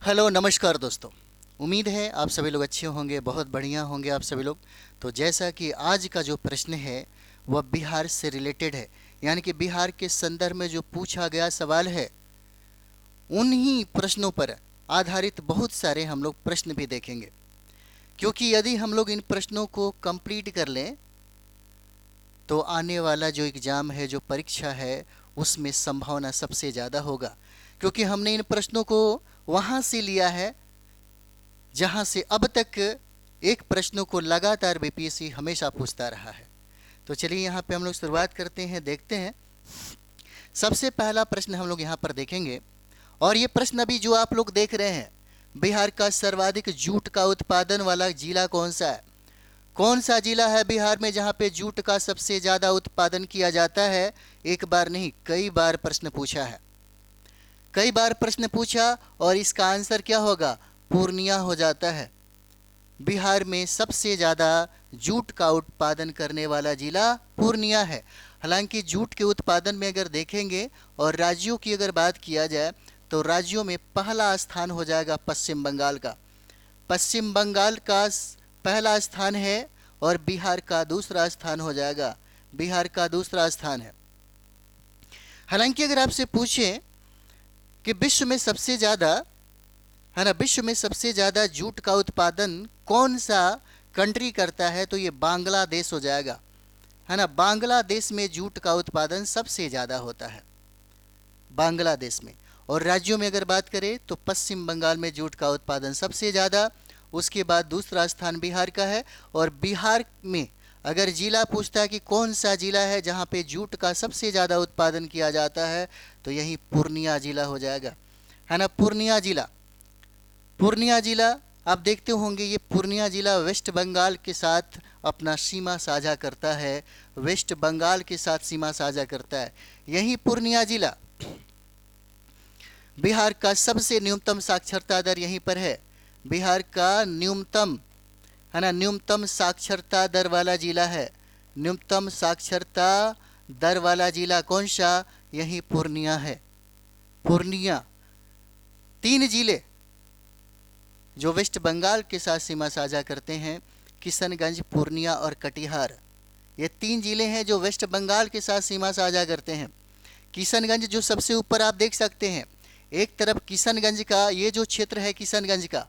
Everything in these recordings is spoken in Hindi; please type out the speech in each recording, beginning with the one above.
हेलो नमस्कार दोस्तों। उम्मीद है आप सभी लोग अच्छे होंगे, बहुत बढ़िया होंगे आप सभी लोग। तो जैसा कि आज का जो प्रश्न है वह बिहार से रिलेटेड है, यानी कि बिहार के संदर्भ में जो पूछा गया सवाल है उन्हीं प्रश्नों पर आधारित बहुत सारे हम लोग प्रश्न भी देखेंगे। क्योंकि यदि हम लोग इन प्रश्नों को कंप्लीट कर लें तो आने वाला जो एग्ज़ाम है, जो परीक्षा है, उसमें संभावना सबसे ज़्यादा होगा। क्योंकि हमने इन प्रश्नों को वहाँ से लिया है जहां से अब तक एक प्रश्नों को लगातार बीपीएससी हमेशा पूछता रहा है। तो चलिए यहाँ पे हम लोग शुरुआत करते हैं, देखते हैं। सबसे पहला प्रश्न हम लोग यहाँ पर देखेंगे, और ये प्रश्न अभी जो आप लोग देख रहे हैं, बिहार का सर्वाधिक जूट का उत्पादन वाला जिला कौन सा है? कौन सा जिला है बिहार में जहाँ पे जूट का सबसे ज़्यादा उत्पादन किया जाता है? एक बार नहीं, कई बार प्रश्न पूछा है, कई बार प्रश्न पूछा, और इसका आंसर क्या होगा? पूर्णिया हो जाता है। बिहार में सबसे ज़्यादा जूट का उत्पादन करने वाला जिला पूर्णिया है। हालांकि जूट के उत्पादन में अगर देखेंगे और राज्यों की अगर बात किया जाए तो राज्यों में पहला स्थान हो जाएगा पश्चिम बंगाल का। पश्चिम बंगाल का पहला स्थान है और बिहार का दूसरा स्थान हो जाएगा। बिहार का दूसरा स्थान है। हालांकि अगर आपसे पूछें कि विश्व में सबसे ज़्यादा, है ना, विश्व में सबसे ज़्यादा जूट का उत्पादन कौन सा कंट्री करता है, तो ये बांग्लादेश हो जाएगा, है ना। बांग्लादेश में जूट का उत्पादन सबसे ज़्यादा होता है, बांग्लादेश में। और राज्यों में अगर बात करें तो पश्चिम बंगाल में जूट का उत्पादन सबसे ज़्यादा, उसके बाद दूसरा स्थान बिहार का है। और बिहार में अगर जिला पूछता है कि कौन सा जिला है जहाँ पे जूट का सबसे ज़्यादा उत्पादन किया जाता है, तो यही पूर्णिया जिला हो जाएगा, है ना। पूर्णिया जिला, पूर्णिया जिला आप देखते होंगे, ये पूर्णिया जिला वेस्ट बंगाल के साथ अपना सीमा साझा करता है, वेस्ट बंगाल के साथ सीमा साझा करता है। यही पूर्णिया जिला, बिहार का सबसे न्यूनतम साक्षरता दर यहीं पर है। बिहार का न्यूनतम, है ना, न्यूनतम साक्षरता दर वाला जिला है। न्यूनतम साक्षरता दर वाला जिला कौन सा? यही पूर्णिया है। पूर्णिया। तीन जिले जो वेस्ट बंगाल के साथ सीमा साझा करते हैं, किशनगंज, पूर्णिया और कटिहार, ये तीन जिले हैं जो वेस्ट बंगाल के साथ सीमा साझा करते हैं। किशनगंज जो सबसे ऊपर आप देख सकते हैं, एक तरफ किशनगंज का ये जो क्षेत्र है, किशनगंज का,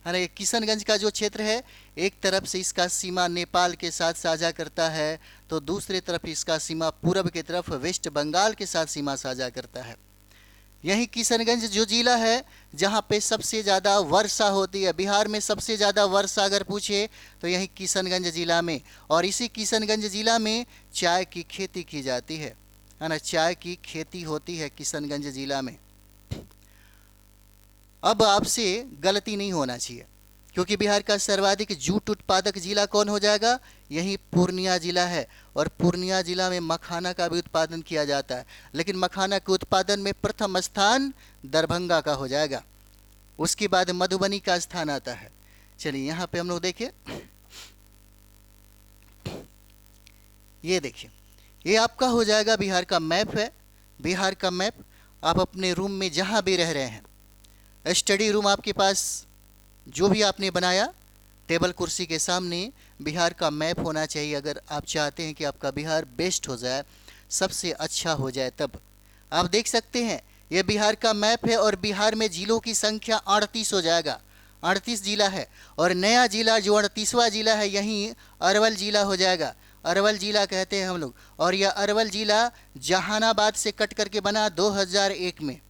है ना, ये किशनगंज का जो क्षेत्र है, एक तरफ से इसका सीमा नेपाल के साथ साझा करता है, तो दूसरी तरफ इसका सीमा पूर्व की तरफ वेस्ट बंगाल के साथ सीमा साझा करता है। यही किशनगंज जो जिला है जहाँ पे सबसे ज़्यादा वर्षा होती है, बिहार में सबसे ज़्यादा वर्षा अगर पूछे तो यही किशनगंज जिला में, और इसी किशनगंज जिला में चाय की खेती की जाती है ना, चाय की खेती होती है किशनगंज जिला में। अब आपसे गलती नहीं होना चाहिए, क्योंकि बिहार का सर्वाधिक जूट उत्पादक जिला कौन हो जाएगा? यही पूर्णिया जिला है। और पूर्णिया जिला में मखाना का भी उत्पादन किया जाता है, लेकिन मखाना के उत्पादन में प्रथम स्थान दरभंगा का हो जाएगा, उसके बाद मधुबनी का स्थान आता है। चलिए यहाँ पे हम लोग देखिए, ये देखिए, ये आपका हो जाएगा बिहार का मैप है। बिहार का मैप आप अपने रूम में जहाँ भी रह रहे हैं, स्टडी रूम आपके पास जो भी आपने बनाया, टेबल कुर्सी के सामने बिहार का मैप होना चाहिए। अगर आप चाहते हैं कि आपका बिहार बेस्ट हो जाए, सबसे अच्छा हो जाए, तब आप देख सकते हैं ये बिहार का मैप है। और बिहार में जिलों की संख्या 38 हो जाएगा, 38 जिला है। और नया जिला जो 38वां जिला है, यहीं अरवल जिला हो जाएगा। अरवल जिला कहते हैं हम लोग। और यह अरवल जिला जहानाबाद से कट करके बना 2001 में।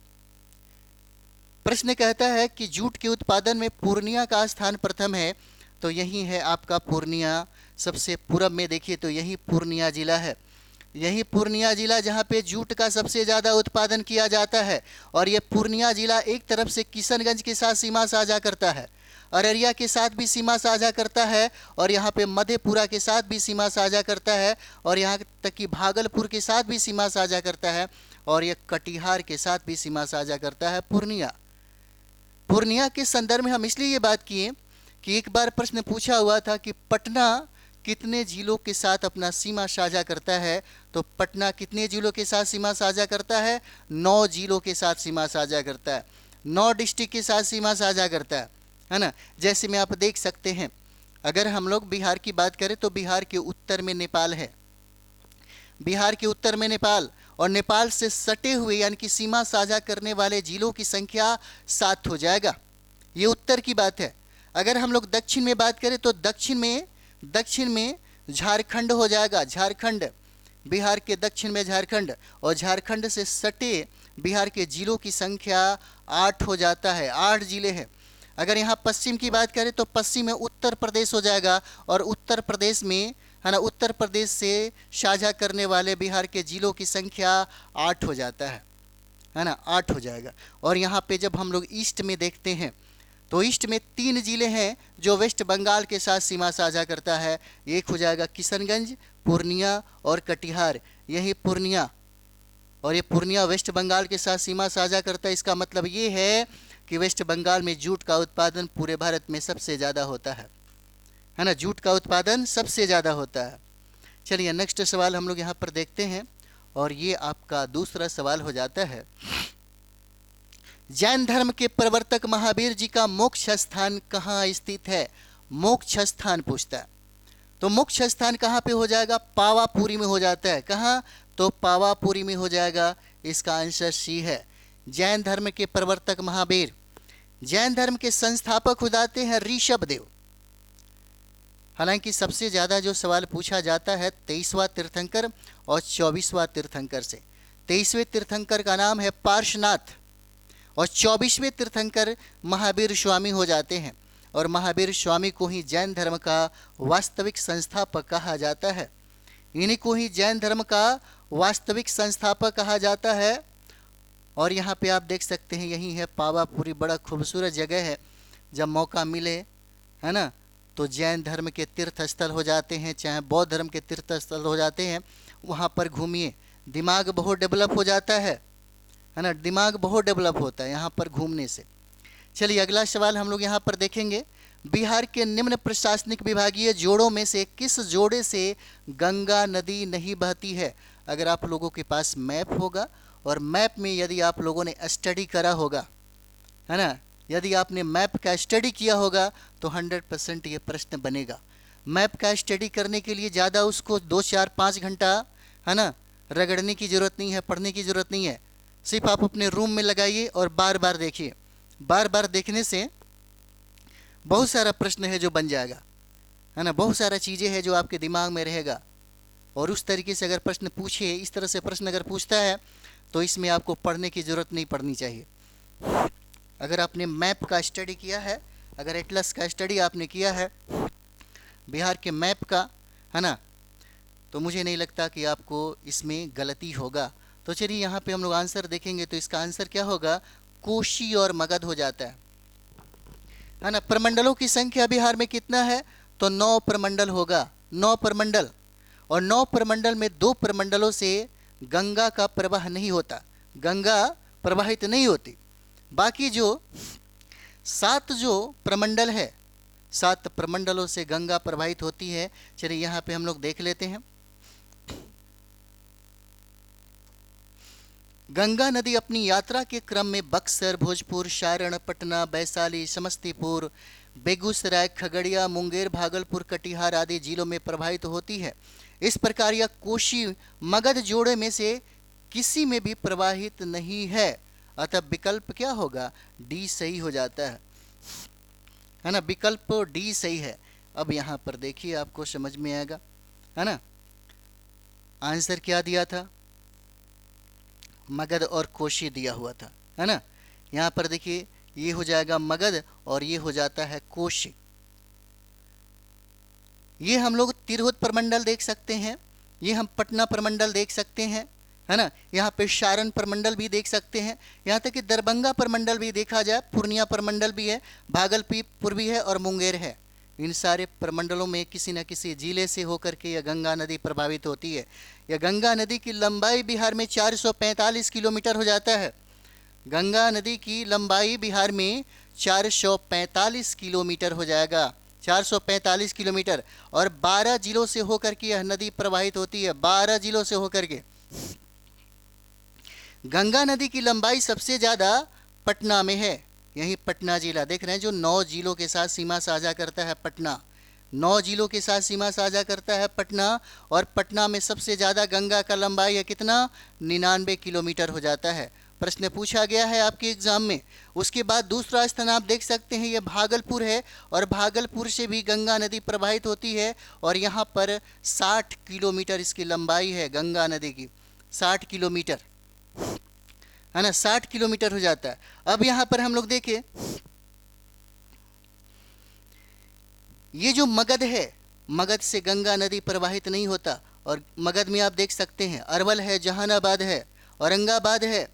प्रश्न कहता है कि जूट के उत्पादन में पूर्णिया का स्थान प्रथम है, तो यही है आपका पूर्णिया। सबसे पूर्व में देखिए तो यही पूर्णिया जिला है, यही पूर्णिया जिला जहाँ पे जूट का सबसे ज़्यादा उत्पादन किया जाता है। और ये पूर्णिया जिला एक तरफ से किशनगंज के साथ सीमा साझा करता है, अररिया के साथ भी सीमा साझा करता है, और यहाँ पे मधेपुरा के साथ भी सीमा साझा करता है, और यहाँ तक कि भागलपुर के साथ भी सीमा साझा करता है, और ये कटिहार के साथ भी सीमा साझा करता है पूर्णिया। पूर्णिया के संदर्भ में हम इसलिए ये बात किए कि एक बार प्रश्न पूछा हुआ था कि पटना कितने जिलों के साथ अपना सीमा साझा करता है? तो पटना कितने जिलों के साथ सीमा साझा करता है? 9 जिलों के साथ सीमा साझा करता है, 9 डिस्ट्रिक्ट के साथ सीमा साझा करता है ना। जैसे में आप देख सकते हैं, अगर हम लोग बिहार की बात करें तो बिहार के उत्तर में नेपाल है, बिहार के उत्तर में नेपाल, और नेपाल से सटे हुए यानी कि सीमा साझा करने वाले जिलों की संख्या 7 हो जाएगा। ये उत्तर की बात है। अगर हम लोग दक्षिण में बात करें तो दक्षिण में झारखंड हो जाएगा, झारखंड, बिहार के दक्षिण में झारखंड, और झारखंड से सटे बिहार के जिलों की संख्या 8 हो जाता है, 8 जिले हैं। अगर यहाँ पश्चिम की बात करें तो पश्चिम में उत्तर प्रदेश हो जाएगा, और उत्तर प्रदेश में है ना, उत्तर प्रदेश से साझा करने वाले बिहार के जिलों की संख्या 8 हो जाता है ना, 8 हो जाएगा। और यहाँ पे जब हम लोग ईस्ट में देखते हैं तो ईस्ट में 3 जिले हैं जो वेस्ट बंगाल के साथ सीमा साझा करता है। एक हो जाएगा किशनगंज, पूर्णिया और कटिहार। यही पूर्णिया, और ये पूर्णिया वेस्ट बंगाल के साथ सीमा साझा करता है। इसका मतलब ये है कि वेस्ट बंगाल में जूट का उत्पादन पूरे भारत में सबसे ज़्यादा होता है ना, जूट का उत्पादन सबसे ज़्यादा होता है। चलिए नेक्स्ट सवाल हम लोग यहाँ पर देखते हैं, और ये आपका दूसरा सवाल हो जाता है, जैन धर्म के प्रवर्तक महावीर जी का मोक्ष स्थान कहाँ स्थित है? मोक्ष स्थान पूछता है, तो मोक्ष स्थान कहाँ पे हो जाएगा? पावापुरी में हो जाता है। कहाँ? तो पावापुरी में हो जाएगा। इसका आंसर सी है। जैन धर्म के प्रवर्तक महावीर, जैन धर्म के संस्थापक हो जाते हैं ऋषभ देव। हालांकि सबसे ज़्यादा जो सवाल पूछा जाता है 23वां तीर्थंकर और 24वां तीर्थंकर से। 23वें तीर्थंकर का नाम है पार्श्वनाथ, और 24वें तीर्थंकर महावीर स्वामी हो जाते हैं, और महावीर स्वामी को ही जैन धर्म का वास्तविक संस्थापक कहा जाता है। इन्हीं को ही जैन धर्म का वास्तविक संस्थापक कहा जाता है। और यहाँ पे आप देख सकते हैं, यही है पावापुरी, बड़ा खूबसूरत जगह है। जब मौका मिले है ना, तो जैन धर्म के तीर्थ स्थल हो जाते हैं, चाहे बौद्ध धर्म के तीर्थ स्थल हो जाते हैं, वहाँ पर घूमिए, दिमाग बहुत डेवलप हो जाता है ना, दिमाग बहुत डेवलप होता है यहाँ पर घूमने से। चलिए अगला सवाल हम लोग यहाँ पर देखेंगे, बिहार के निम्न प्रशासनिक विभागीय जोड़ों में से किस जोड़े से गंगा नदी नहीं बहती है? अगर आप लोगों के पास मैप होगा, और मैप में यदि आप लोगों ने स्टडी करा होगा है ना, यदि आपने मैप का स्टडी किया होगा तो 100% ये प्रश्न बनेगा। मैप का स्टडी करने के लिए ज़्यादा उसको 2, 4, 5 घंटा है ना रगड़ने की ज़रूरत नहीं है, पढ़ने की ज़रूरत नहीं है। सिर्फ आप अपने रूम में लगाइए और बार बार देखिए। बार बार देखने से बहुत सारा प्रश्न है जो बन जाएगा है ना, बहुत सारा चीज़ें हैं जो आपके दिमाग में रहेगा। और उस तरीके से अगर प्रश्न पूछे, इस तरह से प्रश्न अगर पूछता है तो इसमें आपको पढ़ने की ज़रूरत नहीं पड़नी चाहिए। अगर आपने मैप का स्टडी किया है, अगर एटलस का स्टडी आपने किया है बिहार के मैप का है ना, तो मुझे नहीं लगता कि आपको इसमें गलती होगा। तो चलिए यहाँ पे हम लोग आंसर देखेंगे, तो इसका आंसर क्या होगा? कोशी और मगध हो जाता है ना। प्रमंडलों की संख्या बिहार में कितना है? तो 9 प्रमंडल होगा, 9 प्रमंडल। और 9 प्रमंडल में 2 प्रमंडलों से गंगा का प्रवाह नहीं होता, गंगा प्रवाहित नहीं होती। बाकी जो 7 जो प्रमंडल है, 7 प्रमंडलों से गंगा प्रवाहित होती है। चलिए यहाँ पे हम लोग देख लेते हैं। गंगा नदी अपनी यात्रा के क्रम में बक्सर, भोजपुर, सारण, पटना, वैशाली, समस्तीपुर, बेगूसराय, खगड़िया, मुंगेर, भागलपुर, कटिहार आदि जिलों में प्रवाहित होती है। इस प्रकार यह कोशी मगध जोड़े में से किसी में भी प्रवाहित नहीं है। अतः विकल्प क्या होगा? डी सही हो जाता है ना, विकल्प डी सही है। अब यहाँ पर देखिए, आपको समझ में आएगा है ना। आंसर क्या दिया था? मगध और कोशी दिया हुआ था है ना। यहाँ पर देखिए, ये हो जाएगा मगध और ये हो जाता है कोशी। ये हम लोग तिरहुत प्रमंडल देख सकते हैं, ये हम पटना प्रमंडल देख सकते हैं है ना। यहाँ पे सारण प्रमंडल भी देख सकते हैं, यहाँ तक कि दरभंगा प्रमंडल भी देखा जाए, पूर्णिया प्रमंडल भी है, भागलपुर भी है और मुंगेर है। इन सारे प्रमंडलों में किसी न किसी जिले से होकर के यह गंगा नदी प्रभावित होती है। यह गंगा नदी की लंबाई बिहार में 445 किलोमीटर हो जाता है। गंगा नदी की लंबाई बिहार में 445 किलोमीटर हो जाएगा, 445 किलोमीटर, और 12 जिलों से होकर के यह नदी प्रवाहित होती है, 12 जिलों से होकर के। गंगा नदी की लंबाई सबसे ज़्यादा पटना में है, यही पटना जिला देख रहे हैं जो 9 जिलों के साथ सीमा साझा करता है पटना, 9 जिलों के साथ सीमा साझा करता है पटना, और पटना में सबसे ज़्यादा गंगा का लंबाई है कितना, 99 किलोमीटर हो जाता है। प्रश्न पूछा गया है आपके एग्जाम में। उसके बाद दूसरा स्थान आप देख सकते हैं, यह भागलपुर है, और भागलपुर से भी गंगा नदी प्रवाहित होती है, और यहाँ पर 60 किलोमीटर इसकी लंबाई है गंगा नदी की, 60 किलोमीटर है ना, 60 किलोमीटर हो जाता है। अब यहाँ पर हम लोग देखें, ये जो मगध है, मगध से गंगा नदी प्रवाहित नहीं होता, और मगध में आप देख सकते हैं अरवल है, जहानाबाद है, औरंगाबाद है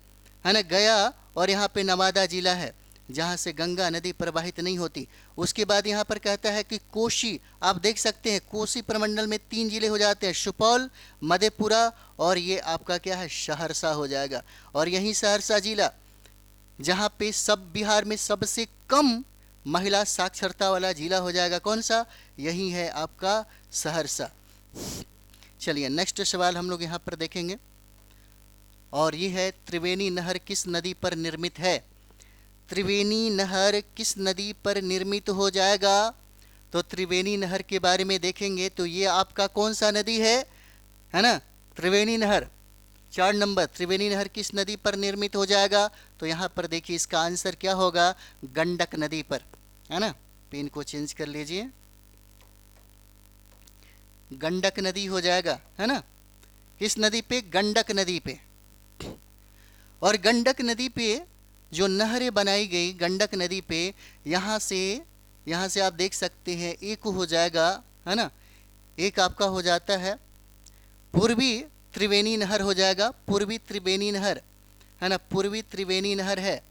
ना, गया, और यहाँ पे नवादा जिला है जहाँ से गंगा नदी प्रवाहित नहीं होती। उसके बाद यहाँ पर कहता है कि कोशी, आप देख सकते हैं कोसी प्रमंडल में 3 जिले हो जाते हैं, सुपौल, मधेपुरा, और ये आपका क्या है, सहरसा हो जाएगा। और यही सहरसा जिला जहाँ पे सब बिहार में सबसे कम महिला साक्षरता वाला जिला हो जाएगा, कौन सा, यही है आपका सहरसा। चलिए नेक्स्ट सवाल हम लोग यहाँ पर देखेंगे, और ये है त्रिवेणी नहर किस नदी पर निर्मित है। त्रिवेणी नहर किस नदी पर निर्मित हो जाएगा, तो त्रिवेणी नहर के बारे में देखेंगे तो ये आपका कौन सा नदी है ना, त्रिवेणी नहर। 4 नंबर, त्रिवेणी नहर किस नदी पर निर्मित हो जाएगा, तो यहाँ पर देखिए इसका आंसर क्या होगा, गंडक नदी पर, है ना। पेन को चेंज कर लीजिए, गंडक नदी हो जाएगा, है ना। किस नदी पे, गंडक नदी पे। और गंडक नदी पे जो नहरें बनाई गई गंडक नदी पे, यहाँ से आप देख सकते हैं एक हो जाएगा, है ना, एक आपका हो जाता है पूर्वी त्रिवेणी नहर हो जाएगा, पूर्वी त्रिवेणी नहर, है ना, पूर्वी त्रिवेणी नहर है,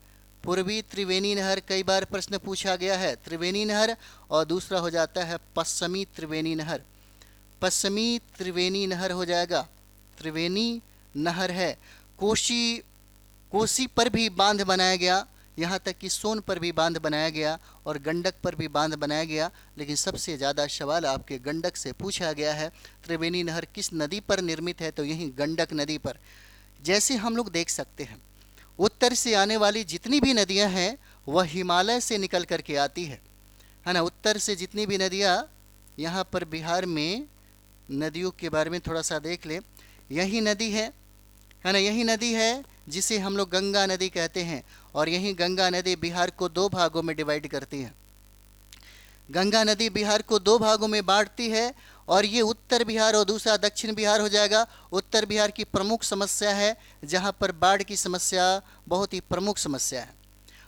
पूर्वी त्रिवेणी नहर कई बार प्रश्न पूछा गया है, त्रिवेणी नहर। और दूसरा हो जाता है पश्चिमी त्रिवेणी नहर, पश्चिमी त्रिवेणी नहर हो जाएगा, त्रिवेणी नहर है। कोसी पर भी बांध बनाया गया, यहाँ तक कि सोन पर भी बांध बनाया गया, और गंडक पर भी बांध बनाया गया, लेकिन सबसे ज़्यादा सवाल आपके गंडक से पूछा गया है। त्रिवेणी नहर किस नदी पर निर्मित है, तो यही गंडक नदी पर। जैसे हम लोग देख सकते हैं उत्तर से आने वाली जितनी भी नदियाँ हैं वह हिमालय से निकल करके आती है ना। उत्तर से जितनी भी नदियाँ, यहाँ पर बिहार में नदियों के बारे में थोड़ा सा देख लें, यही नदी है ना, यही नदी है जिसे हम लोग गंगा नदी कहते हैं। और यही गंगा नदी बिहार को 2 भागों में डिवाइड करती है, गंगा नदी बिहार को 2 भागों में बांटती है, और ये उत्तर बिहार और दूसरा दक्षिण बिहार हो जाएगा। उत्तर बिहार की प्रमुख समस्या है जहाँ पर बाढ़ की समस्या बहुत ही प्रमुख समस्या है,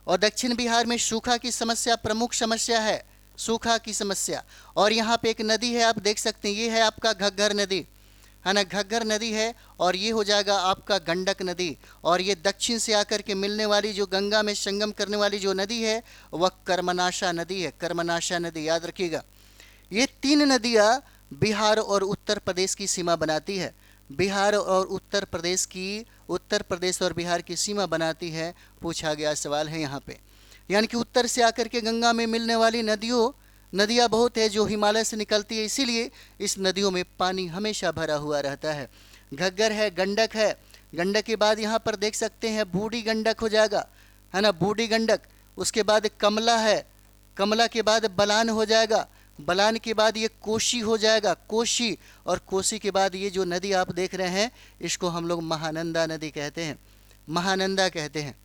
और दक्षिण बिहार में सूखा की समस्या प्रमुख समस्या है, सूखा की समस्या। और यहाँ पे एक नदी है आप देख सकते हैं, ये है आपका घग्गर नदी, है ना, घग्गर नदी है, और ये हो जाएगा आपका गंडक नदी। और ये दक्षिण से आकर के मिलने वाली जो गंगा में संगम करने वाली जो नदी है वह कर्मनाशा नदी है, कर्मनाशा नदी, याद रखिएगा। ये 3 नदियाँ बिहार और उत्तर प्रदेश की सीमा बनाती है, बिहार और उत्तर प्रदेश की, उत्तर प्रदेश और बिहार की सीमा बनाती है, पूछा गया सवाल है यहाँ पे। यानी कि उत्तर से आकर के गंगा में मिलने वाली नदियाँ बहुत है जो हिमालय से निकलती है, इसीलिए इस नदियों में पानी हमेशा भरा हुआ रहता है। घग्गर है, गंडक है, गंडक के बाद यहाँ पर देख सकते हैं बूढ़ी गंडक हो जाएगा, है ना, बूढ़ी गंडक। उसके बाद कमला है, कमला के बाद बलान हो जाएगा, बलान के बाद ये कोशी हो जाएगा, कोशी। और कोशी के बाद ये जो नदी आप देख रहे हैं इसको हम लोग महानंदा नदी कहते हैं, महानंदा कहते हैं।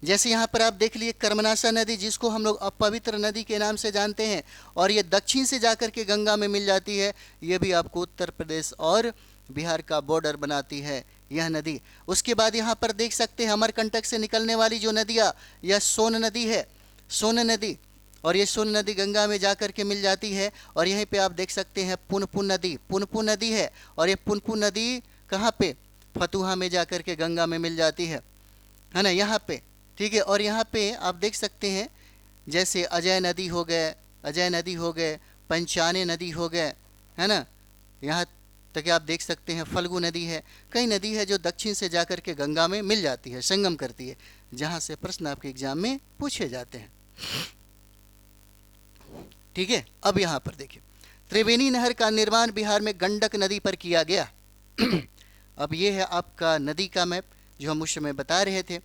जैसे यहाँ पर आप देख लिए कर्मनाशा नदी, जिसको हम लोग अपवित्र नदी के नाम से जानते हैं, और ये दक्षिण से जाकर के गंगा में मिल जाती है, ये भी आपको उत्तर प्रदेश और बिहार का बॉर्डर बनाती है यह नदी। उसके बाद यहाँ पर देख सकते हैं अमरकंटक से निकलने वाली जो नदियाँ, यह सोन नदी है, सोन नदी, और ये सोन नदी गंगा में जाकर के मिल जाती है। और यहीं पे आप देख सकते हैं पुनपुन नदी, पुनपुन नदी है, और ये पुनपुन नदी कहाँ पे, फतुहा में जाकर के गंगा में मिल जाती है ना, यहाँ पे, ठीक है। और यहाँ पे आप देख सकते हैं जैसे अजय नदी हो गए, अजय नदी हो गए, पंचाने नदी हो गए, है ना, यहाँ तक आप देख सकते हैं फल्गु नदी है। कई नदी है जो दक्षिण से जाकर के गंगा में मिल जाती है, संगम करती है, जहाँ से प्रश्न आपके एग्जाम में पूछे जाते हैं। ठीक है। अब यहाँ पर देखिए, त्रिवेणी नहर का निर्माण बिहार में गंडक नदी पर किया गया। अब ये है आपका नदी का मैप जो हम उस समय बता रहे थे।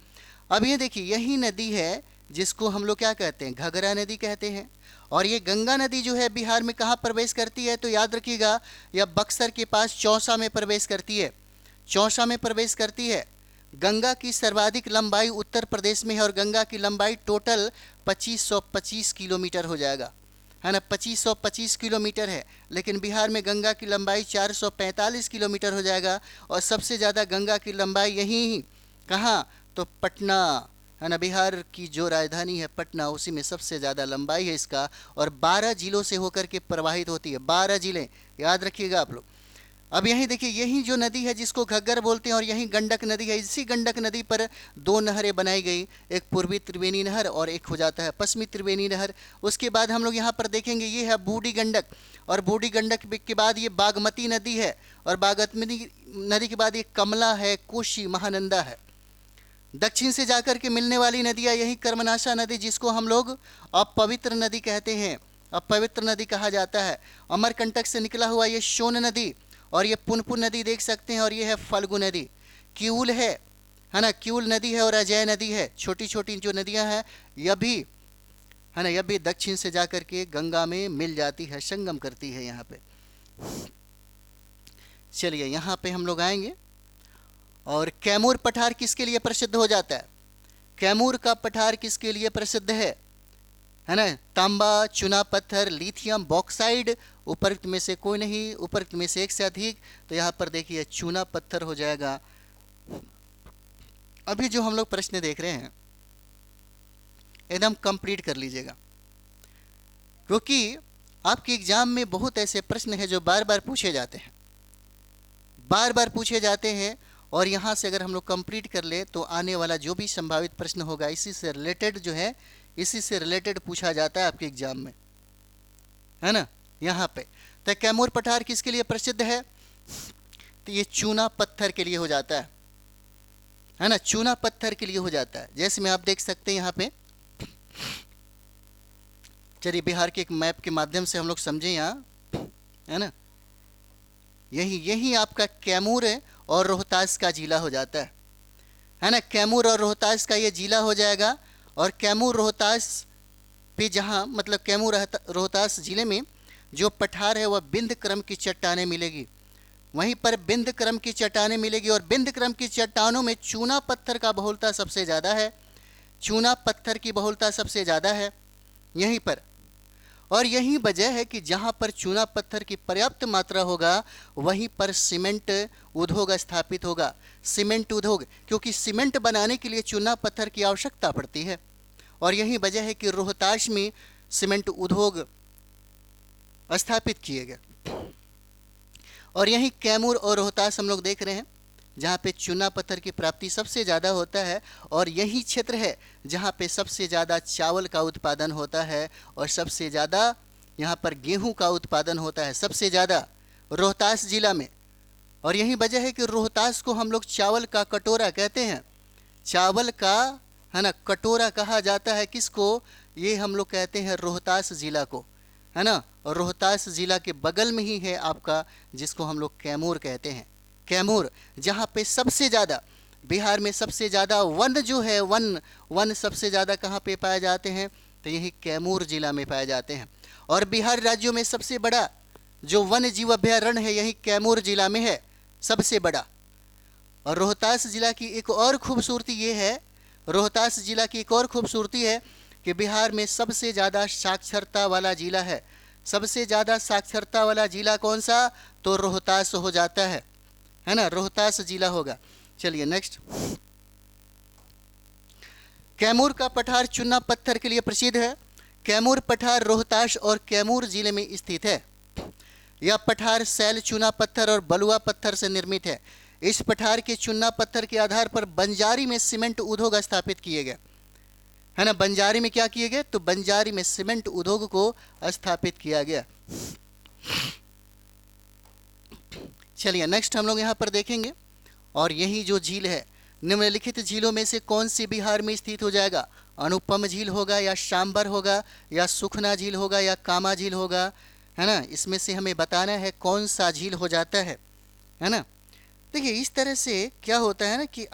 अब ये देखिए, यही नदी है जिसको हम लोग क्या कहते हैं, घाघरा नदी कहते हैं। और ये गंगा नदी जो है बिहार में कहाँ प्रवेश करती है, तो याद रखिएगा, यह बक्सर के पास चौसा में प्रवेश करती है। चौसा में प्रवेश करती है। गंगा की सर्वाधिक लंबाई उत्तर प्रदेश में है और गंगा की लंबाई टोटल 2525 किलोमीटर हो जाएगा, है ना। 2525 किलोमीटर है, लेकिन बिहार में गंगा की लंबाई 445 किलोमीटर हो जाएगा। और सबसे ज़्यादा गंगा की लंबाई यहीं कहाँ, तो पटना, है ना। बिहार की जो राजधानी है पटना, उसी में सबसे ज़्यादा लंबाई है इसका। और 12 जिलों से होकर के प्रवाहित होती है, 12 जिले, याद रखिएगा आप लोग। अब यहीं देखिए, यही जो नदी है जिसको घग्गर बोलते हैं और यही गंडक नदी है। इसी गंडक नदी पर दो नहरें बनाई गई, एक पूर्वी त्रिवेणी नहर और एक हो जाता है पश्चिमी त्रिवेणी नहर। उसके बाद हम लोग यहाँ पर देखेंगे, ये है बूढ़ी गंडक, और बूढ़ी गंडक के बाद ये बागमती नदी है, और बागमती नदी के बाद ये कमला है, कोशी, महानंदा है। दक्षिण से जाकर के मिलने वाली नदियाँ यही कर्मनाशा नदी, जिसको हम लोग अपवित्र नदी कहते हैं, अपवित्र नदी कहा जाता है। अमरकंटक से निकला हुआ ये सोन नदी, और ये पुनपुन नदी देख सकते हैं, और ये है फल्गु नदी। क्यूल है ना, क्यूल नदी है, और अजय नदी है। छोटी छोटी जो नदियां हैं यह भी, है ना, यह भी दक्षिण से जाकर के गंगा में मिल जाती है, संगम करती है यहाँ पे। चलिए यहाँ पे हम लोग आएंगे, और कैमूर पठार किसके लिए प्रसिद्ध हो जाता है, कैमूर का पठार किसके लिए प्रसिद्ध है ना। तांबा, चूना पत्थर, लिथियम, बॉक्साइड, उपरोक्त में से कोई नहीं, उपरोक्त में से एक से अधिक। तो यहाँ पर देखिए चूना पत्थर हो जाएगा। अभी जो हम लोग प्रश्न देख रहे हैं एकदम कंप्लीट कर लीजिएगा, क्योंकि आपके एग्जाम में बहुत ऐसे प्रश्न हैं जो बार बार पूछे जाते हैं, बार बार पूछे जाते हैं। और यहाँ से अगर हम लोग कंप्लीट कर ले तो आने वाला जो भी संभावित प्रश्न होगा इसी से रिलेटेड जो है, इसी से रिलेटेड पूछा जाता है आपके एग्जाम में, है ना। यहाँ पे तो कैमूर पठार किसके लिए प्रसिद्ध है, तो ये चूना पत्थर के लिए हो जाता है ना, चूना पत्थर के लिए हो जाता है। जैसे में आप देख सकते हैं यहाँ पे, चलिए बिहार के एक मैप के माध्यम से हम लोग समझें यहाँ, है ना। यही आपका कैमूर है और रोहतास का जिला हो जाता है ना। कैमूर और रोहतास का ये जिला हो जाएगा। और कैमूर रोहतास पे जहाँ, मतलब कैमूर रोहतास जिले में जो पठार है वह बिंद क्रम की चट्टानें मिलेगी, वहीं पर बिंद क्रम की चट्टानें मिलेगी। और बिंद क्रम की चट्टानों में चूना पत्थर का बहुलता सबसे ज़्यादा है, चूना पत्थर की बहुलता सबसे ज़्यादा है यहीं पर। और यही वजह है कि जहाँ पर चूना पत्थर की पर्याप्त मात्रा होगा वहीं पर सीमेंट उद्योग स्थापित होगा, सीमेंट उद्योग, क्योंकि सीमेंट बनाने के लिए चूना पत्थर की आवश्यकता पड़ती है। और यही वजह है कि रोहतास में सीमेंट उद्योग स्थापित किए गए। और यही कैमूर और रोहतास हम लोग देख रहे हैं जहाँ पे चूना पत्थर की प्राप्ति सबसे ज़्यादा होता है। और यही क्षेत्र है जहाँ पे सबसे ज़्यादा चावल का उत्पादन होता है, और सबसे ज़्यादा यहाँ पर गेहूं का उत्पादन होता है, सबसे ज़्यादा रोहतास जिला में। और यही वजह है कि रोहतास को हम लोग चावल का कटोरा कहते हैं, चावल का, है ना, कटोरा कहा जाता है किसको, ये हम लोग कहते हैं रोहतास ज़िला को, है ना। और रोहतास ज़िला के बगल में ही है आपका जिसको हम लोग कैमूर कहते हैं, कैमूर, जहाँ पे सबसे ज़्यादा, बिहार में सबसे ज़्यादा वन जो है, वन सबसे ज़्यादा कहाँ पे पाए जाते हैं, तो यही कैमूर जिला में पाए जाते हैं। और बिहार राज्यों में सबसे बड़ा जो वन्य जीव अभयारण्य है यही कैमूर जिला में है, सबसे बड़ा। और रोहतास जिला की एक और खूबसूरती ये है, रोहतास जिला की एक और खूबसूरती है कि बिहार में सबसे ज़्यादा साक्षरता वाला जिला है। सबसे ज़्यादा साक्षरता वाला जिला कौन सा, तो रोहतास हो जाता है ना, रोहतास जिला होगा। चलिए नेक्स्ट, कैमूर का पठार चूना पत्थर के लिए प्रसिद्ध है। कैमूर पठार रोहतास और कैमूर जिले में स्थित है। यह पठार शैल, चूना पत्थर और बलुआ पत्थर से निर्मित है। इस पठार के चूना पत्थर के आधार पर बंजारी में सीमेंट उद्योग स्थापित किए गए, है ना। बंजारी में क्या किए गए, तो बंजारी में सीमेंट उद्योग को स्थापित किया गया। चलिए नेक्स्ट हम लोग यहाँ पर देखेंगे, और यही जो झील है निम्नलिखित झीलों में से कौन सी बिहार में स्थित हो जाएगा? अनुपम झील होगा या सांबर होगा या सुखना झील होगा या कामा झील होगा, है ना? इसमें से हमें बताना है कौन सा झील हो जाता है ना? देखिए इस तरह से क्या होता है ना कि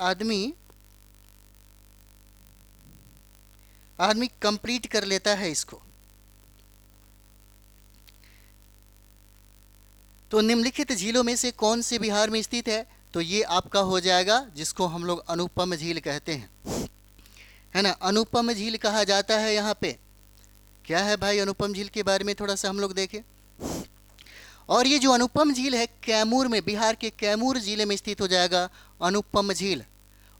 आदमी कंप्लीट कर लेता है इसको। तो निम्नलिखित झीलों में से कौन से बिहार में स्थित है? तो ये आपका हो जाएगा जिसको हम लोग अनुपम झील कहते हैं, है ना? अनुपम झील कहा जाता है। यहाँ पे क्या है भाई, अनुपम झील के बारे में थोड़ा सा हम लोग देखें। और ये जो अनुपम झील है कैमूर में, बिहार के कैमूर जिले में स्थित हो जाएगा अनुपम झील।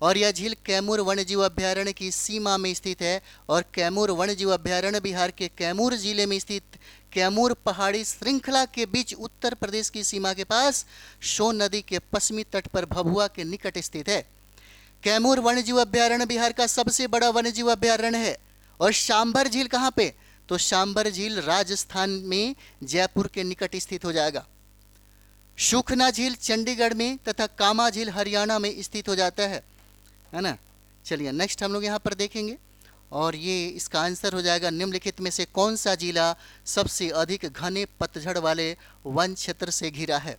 और यह झील कैमूर वन्यजीव अभ्यारण्य की सीमा में स्थित है। और कैमूर वन्यजीव अभ्यारण्य बिहार के कैमूर जिले में स्थित कैमूर पहाड़ी श्रृंखला के बीच उत्तर प्रदेश की सीमा के पास सोन नदी के पश्चिमी तट पर भभुआ के निकट स्थित है। कैमूर वन्यजीव अभ्यारण्य बिहार का सबसे बड़ा वन्यजीव अभ्यारण्य है। और सांभर झील कहाँ पे? तो सांभर झील राजस्थान में जयपुर के निकट स्थित हो जाएगा। सुखना झील चंडीगढ़ में तथा कामा झील हरियाणा में स्थित हो जाता है ना? चलिए नेक्स्ट हम लोग यहाँ पर देखेंगे और ये इसका आंसर हो जाएगा निम्नलिखित में से कौन सा जिला सबसे अधिक घने पतझड़ वाले वन क्षेत्र से घिरा है?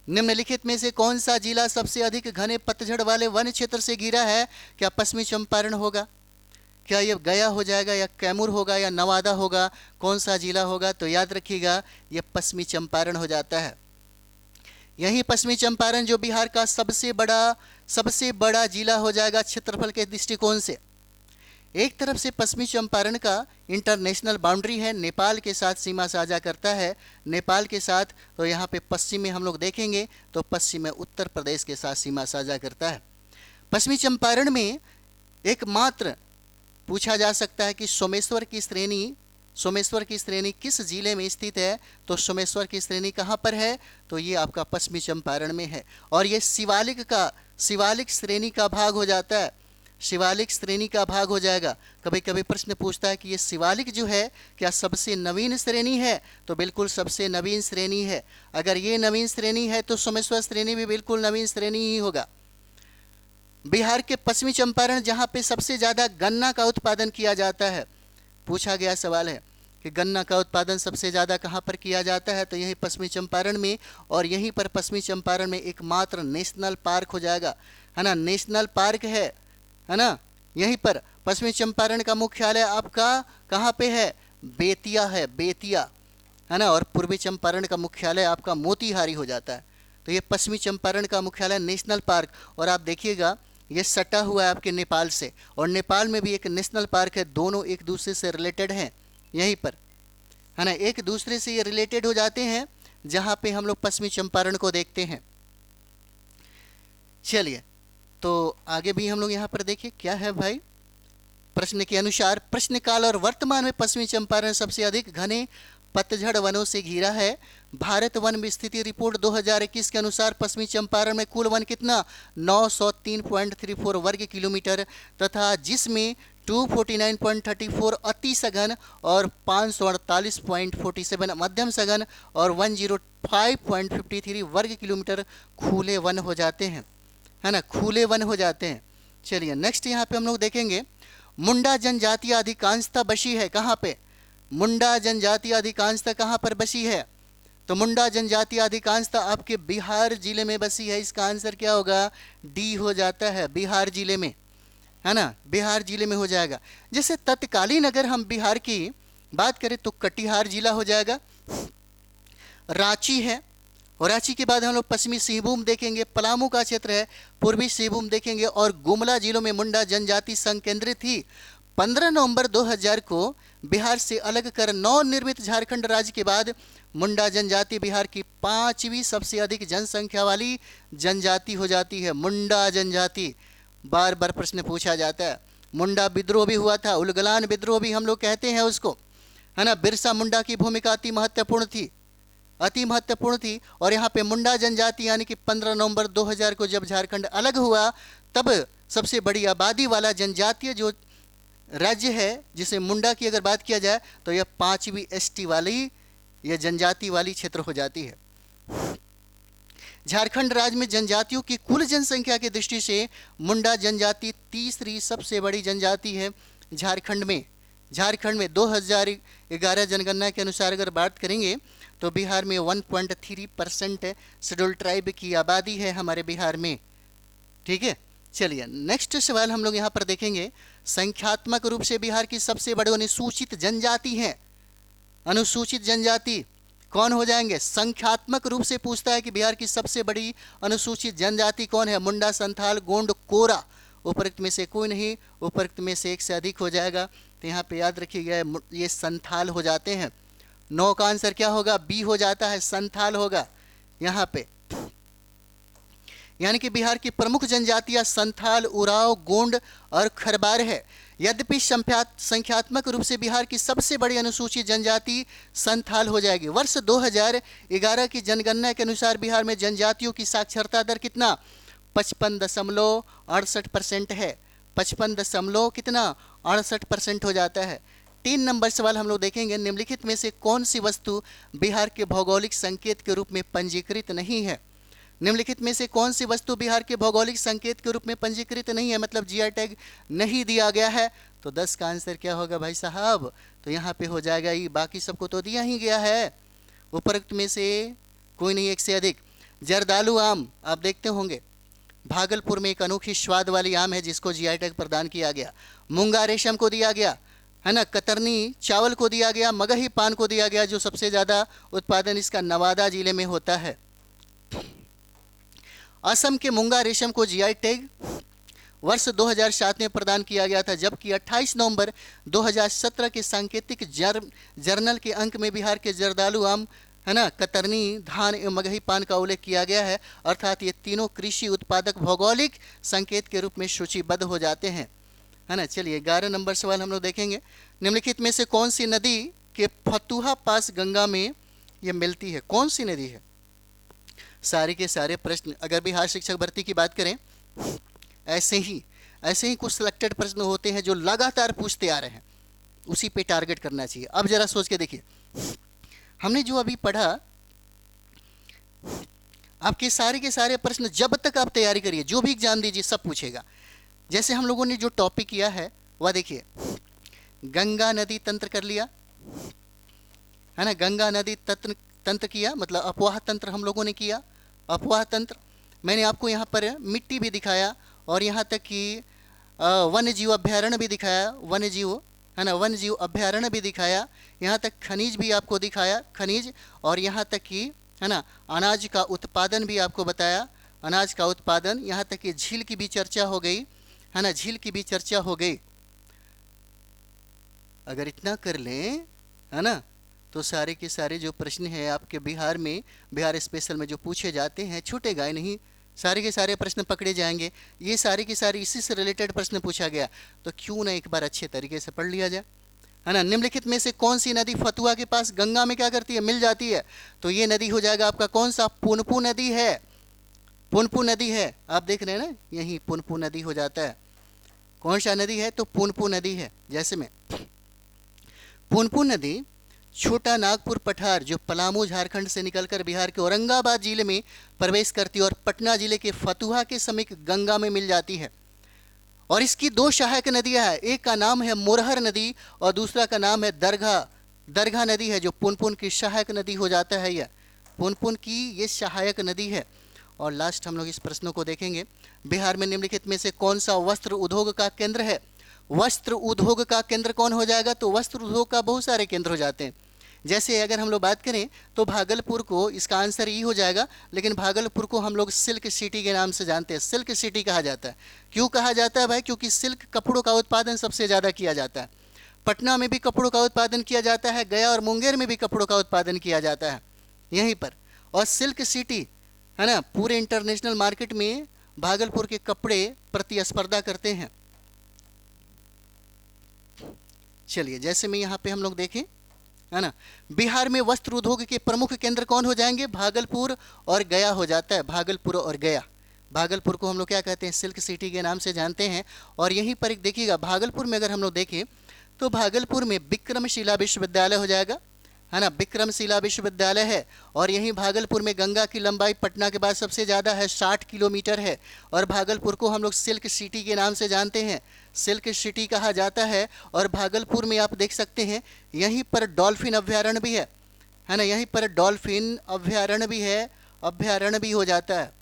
निम्नलिखित में से कौन सा जिला सबसे अधिक घने पतझड़ वाले वन क्षेत्र से घिरा है? क्या पश्चिमी चंपारण होगा, क्या ये गया हो जाएगा, या कैमूर होगा, या नवादा होगा? कौन सा जिला होगा? तो याद रखिएगा ये पश्चिमी चंपारण हो जाता है। यही पश्चिमी चंपारण जो बिहार का सबसे बड़ा जिला हो जाएगा क्षेत्रफल के दृष्टिकोण से। एक तरफ से पश्चिमी चंपारण का इंटरनेशनल बाउंड्री है, नेपाल के साथ सीमा साझा करता है, नेपाल के साथ। तो यहाँ पे पश्चिम में हम लोग देखेंगे तो पश्चिम में उत्तर प्रदेश के साथ सीमा साझा करता है। पश्चिमी चंपारण में एकमात्र पूछा जा सकता है कि सोमेश्वर की श्रेणी किस जिले में स्थित है? तो सोमेश्वर की श्रेणी कहाँ पर है? तो ये आपका पश्चिमी चंपारण में है। और ये शिवालिक श्रेणी का भाग हो जाता है, शिवालिक श्रेणी का भाग हो जाएगा। कभी कभी प्रश्न पूछता है कि ये शिवालिक जो है क्या सबसे नवीन श्रेणी है? तो बिल्कुल सबसे नवीन श्रेणी है। अगर ये नवीन श्रेणी है तो सोमेश्वर श्रेणी भी बिल्कुल नवीन श्रेणी ही होगा। बिहार के पश्चिमी चंपारण जहाँ पे सबसे ज़्यादा गन्ना का उत्पादन किया जाता है, पूछा गया सवाल है कि गन्ना का उत्पादन सबसे ज़्यादा कहाँ पर किया जाता है? तो यही पश्चिमी चंपारण में। और यहीं पर पश्चिमी चंपारण में एकमात्र नेशनल पार्क हो जाएगा, है ना? नेशनल पार्क है ना? यहीं पर पश्चिमी चंपारण का मुख्यालय आपका कहाँ पे है? बेतिया है, बेतिया, है ना? और पूर्वी चंपारण का मुख्यालय आपका मोतीहारी हो जाता है। तो ये पश्चिमी चंपारण का मुख्यालय नेशनल पार्क। और आप देखिएगा ये सटा हुआ है आपके नेपाल से, और नेपाल में भी एक नेशनल पार्क है। दोनों एक दूसरे से रिलेटेड हैं यहीं पर, है ना? एक दूसरे से ये रिलेटेड हो जाते हैं जहाँ पे हम लोग पश्चिमी चंपारण को देखते हैं। चलिए तो आगे भी हम लोग यहाँ पर देखिए क्या है भाई। प्रश्न के अनुसार प्रश्नकाल और वर्तमान में पश्चिमी चंपारण सबसे अधिक घने पतझड़ वनों से घिरा है। भारत वन विस्तृति रिपोर्ट 2021 के अनुसार पश्चिमी चंपारण में कुल वन कितना? 903.34 वर्ग किलोमीटर, तथा जिसमें 249.34 अति सघन और 548.47 मध्यम सघन और 105.53 वर्ग किलोमीटर खुले वन हो जाते हैं, है ना? खुले वन हो जाते हैं। चलिए नेक्स्ट यहाँ पे हम लोग देखेंगे मुंडा जनजाति अधिकांशतः बसी है कहाँ पे? मुंडा जनजाति अधिकांशतः कहाँ पर बसी है? तो मुंडा जनजाति अधिकांशतः आपके बिहार जिले में बसी है। इसका आंसर क्या होगा? डी हो जाता है, बिहार जिले में, है ना? बिहार जिले में हो जाएगा। जैसे तत्कालीन अगर हम बिहार की बात करें तो कटिहार जिला हो जाएगा, रांची है, और रांची के बाद हम लोग पश्चिमी सिंहभूम देखेंगे, पलामू का क्षेत्र है, पूर्वी सिंहभूम देखेंगे, और गुमला जिलों में मुंडा जनजाति संकेंद्रित थी। 15 नवंबर 2000 को बिहार से अलग कर नवनिर्मित झारखंड राज्य के बाद मुंडा जनजाति बिहार की 5वीं सबसे अधिक जनसंख्या वाली जनजाति हो जाती है। मुंडा जनजाति बार बार प्रश्न पूछा जाता है। मुंडा विद्रोह भी हुआ था, उलगलान विद्रोह भी हम लोग कहते हैं उसको, है ना? बिरसा मुंडा की भूमिका अति महत्वपूर्ण थी। और यहाँ पे मुंडा जनजाति यानी कि 15 नवंबर 2000 को जब झारखंड अलग हुआ तब सबसे बड़ी आबादी वाला जनजातीय जो राज्य है जिसे मुंडा की अगर बात किया जाए तो यह 5वीं ST वाली, यह जनजाति वाली क्षेत्र हो जाती है। झारखंड राज्य में जनजातियों की कुल जनसंख्या की दृष्टि से मुंडा जनजाति तीसरी सबसे बड़ी जनजाति है झारखंड में। झारखंड में 2011 जनगणना के अनुसार अगर बात करेंगे तो बिहार में 1.3% शेड्यूल ट्राइब की आबादी है हमारे बिहार में। ठीक है, चलिए नेक्स्ट सवाल हम लोग यहाँ पर देखेंगे। संख्यात्मक रूप से बिहार की सबसे बड़ी अनुसूचित जनजाति है। अनुसूचित जनजाति कौन हो जाएंगे? संख्यात्मक रूप से पूछता है कि बिहार की सबसे बड़ी अनुसूचित जनजाति कौन है? मुंडा, संथाल, गोंड, कोरा। उपरोक्त में से कोई नहीं, उपरोक्त में से एक से अधिक हो जाएगा। तो यहाँ पे याद रखिएगा ये संथाल हो जाते हैं। 9 का आंसर क्या होगा? बी हो जाता है, संथाल होगा यहाँ पे। यानी कि बिहार की प्रमुख जनजातियां संथाल, उराव, गोंड और खरबार है। यद्यपि संख्यात्मक रूप से बिहार की सबसे बड़ी अनुसूचित जनजाति संथाल हो जाएगी। वर्ष 2011 की जनगणना के अनुसार बिहार में जनजातियों की साक्षरता दर कितना? 55.68% है। 55 कितना 68% हो जाता है। 3 नंबर सवाल हम लोग देखेंगे। निम्नलिखित में से कौन सी वस्तु बिहार के भौगोलिक संकेत के रूप में पंजीकृत नहीं है? निम्नलिखित में से कौन सी वस्तु बिहार के भौगोलिक संकेत के रूप में पंजीकृत नहीं है, मतलब जीआई टैग नहीं दिया गया है? तो 10 का आंसर क्या होगा भाई साहब? तो यहाँ पे हो जाएगा ये, बाकी सबको तो दिया ही गया है। उपरोक्त में से कोई नहीं, एक से अधिक। जर्दालू आम आप देखते होंगे, भागलपुर में एक अनोखी स्वाद वाली आम है जिसको जीआई टैग प्रदान किया गया। मूंगा रेशम को दिया गया है ना, कतरनी चावल को दिया गया, मगही पान को दिया गया, जो सबसे ज़्यादा उत्पादन इसका नवादा जिले में होता है। असम के मूंगा रेशम को जीआई टैग वर्ष 2007 में प्रदान किया गया था, जबकि 28 नवंबर 2017 के सांकेतिक जर्नल के अंक में बिहार के जर्दालू आम है ना, कतरनी, धान एवं मगही पान का उल्लेख किया गया है। अर्थात ये तीनों कृषि उत्पादक भौगोलिक संकेत के रूप में सूचीबद्ध हो जाते हैं, है ना। चलिए 11 नंबर सवाल हम लोग देखेंगे। निम्नलिखित में से कौन सी नदी के फतुहा पास गंगा में ये मिलती है? कौन सी नदी है? सारे के सारे प्रश्न अगर बिहार शिक्षक भर्ती की बात करें, ऐसे ही कुछ सिलेक्टेड प्रश्न होते हैं जो लगातार पूछते आ रहे हैं, उसी पे टारगेट करना चाहिए। अब जरा सोच के देखिए, हमने जो अभी पढ़ा, आपके सारे के सारे प्रश्न जब तक आप तैयारी करिए, जो भी एग्जाम दीजिए, सब पूछेगा। जैसे हम लोगों ने जो टॉपिक किया है वह देखिए, गंगा नदी तंत्र कर लिया है ना, गंगा नदी तंत्र किया, मतलब अपवाह तंत्र हम लोगों ने किया। अपवाह तंत्र मैंने आपको यहाँ पर मिट्टी भी दिखाया, और यहाँ तक कि वन्य जीव अभ्यारण्य भी दिखाया, वन्य जीव है ना, वन्य जीव अभ्यारण्य भी दिखाया। यहाँ तक खनिज भी आपको दिखाया, खनिज, और यहाँ तक कि है ना अनाज का उत्पादन भी आपको बताया, अनाज का उत्पादन। यहाँ तक कि झील की भी चर्चा हो गई है ना, झील की भी चर्चा हो गई। अगर इतना कर लें है ना, तो सारे के सारे जो प्रश्न हैं आपके बिहार में, बिहार स्पेशल में जो पूछे जाते हैं, छूटेगा ही नहीं, सारे के सारे प्रश्न पकड़े जाएंगे। ये सारे के सारे इसी से रिलेटेड प्रश्न पूछा गया, तो क्यों ना एक बार अच्छे तरीके से पढ़ लिया जाए, है ना। निम्नलिखित में से कौन सी नदी फतुहा के पास गंगा में क्या करती है? मिल जाती है। तो ये नदी हो जाएगा आपका कौन सा? पुनपुन नदी है, पुनपुन नदी है। आप देख रहे हैं ना, यही पुनपुन नदी हो जाता है। कौन सा नदी है? तो पुनपुन नदी है। जैसे में पुनपुन नदी छोटा नागपुर पठार, जो पलामू झारखंड से निकलकर बिहार के औरंगाबाद जिले में प्रवेश करती है और पटना जिले के फतुहा के समीप गंगा में मिल जाती है। और इसकी 2 सहायक नदियां हैं, एक का नाम है मोरहर नदी और दूसरा का नाम है दरघा नदी है, जो पुनपुन की सहायक नदी हो जाता है। यह पुनपुन की ये सहायक नदी है। और लास्ट हम लोग इस प्रश्नों को देखेंगे, बिहार में निम्नलिखित में से कौन सा वस्त्र उद्योग का केंद्र है? वस्त्र उद्योग का केंद्र कौन हो जाएगा? तो वस्त्र उद्योग का बहुत सारे केंद्र हो जाते हैं। जैसे अगर हम लोग बात करें तो भागलपुर को, इसका आंसर ई हो जाएगा, लेकिन भागलपुर को हम लोग सिल्क सिटी के नाम से जानते हैं। सिल्क सिटी कहा जाता है। क्यों कहा जाता है भाई? क्योंकि सिल्क कपड़ों का उत्पादन सबसे ज़्यादा किया जाता है। पटना में भी कपड़ों का उत्पादन किया जाता है, गया और मुंगेर में भी कपड़ों का उत्पादन किया जाता है यहीं पर। और सिल्क सिटी है ना, पूरे इंटरनेशनल मार्केट में भागलपुर के कपड़े प्रतिस्पर्धा करते हैं। चलिए जैसे में यहाँ पे हम लोग देखें है ना, बिहार में वस्त्र उद्योग के प्रमुख केंद्र कौन हो जाएंगे? भागलपुर और गया हो जाता है। भागलपुर और गया, भागलपुर को हम लोग क्या कहते हैं? सिल्क सिटी के नाम से जानते हैं। और यहीं पर एक देखिएगा, भागलपुर में अगर हम लोग देखें तो भागलपुर में विक्रमशिला विश्वविद्यालय हो जाएगा, है ना, विक्रमशिला विश्वविद्यालय है। और यहीं भागलपुर में गंगा की लंबाई पटना के बाद सबसे ज़्यादा है, 60 किलोमीटर है। और भागलपुर को हम लोग सिल्क सिटी के नाम से जानते हैं, सिल्क सिटी कहा जाता है। और भागलपुर में आप देख सकते हैं यहीं पर डॉल्फिन अभ्यारण्य भी है ना, यहीं पर डॉल्फिन अभ्यारण्य भी हो जाता है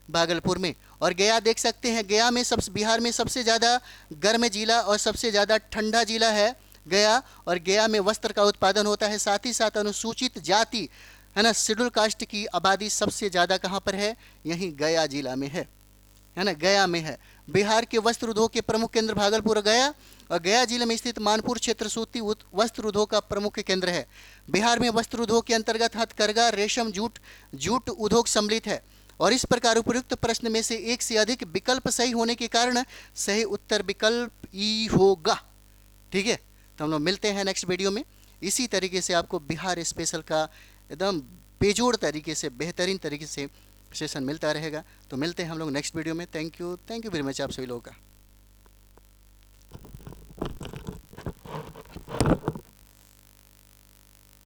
भागलपुर में। और गया देख सकते हैं, गया में बिहार में सबसे ज़्यादा गर्म जिला और सबसे ज़्यादा ठंडा जिला है गया। और गया में वस्त्र का उत्पादन होता है। साथ ही साथ अनुसूचित जाति, है ना, शेड्यूल कास्ट की आबादी सबसे ज़्यादा कहाँ पर है, यहीं गया जिला में है ना, गया में है। बिहार के वस्त्र उद्योग के प्रमुख केंद्र भागलपुर और गया। और गया जिले में स्थित मानपुर क्षेत्र सूती वस्त्र उद्योग का प्रमुख केंद्र है। बिहार में वस्त्र उद्योग के अंतर्गत हथकरघा, रेशम, जूट उद्योग सम्मिलित है। और इस प्रकार उपयुक्त प्रश्न में से एक से अधिक विकल्प सही होने के कारण सही उत्तर विकल्प ई होगा। ठीक है, तो हम लोग मिलते हैं नेक्स्ट वीडियो में। इसी तरीके से आपको बिहार स्पेशल का एकदम बेजोड़ तरीके से, बेहतरीन तरीके से सेशन मिलता रहेगा। तो मिलते हैं हम लोग नेक्स्ट वीडियो में। थैंक यू वेरी मच आप सभी लोगों का।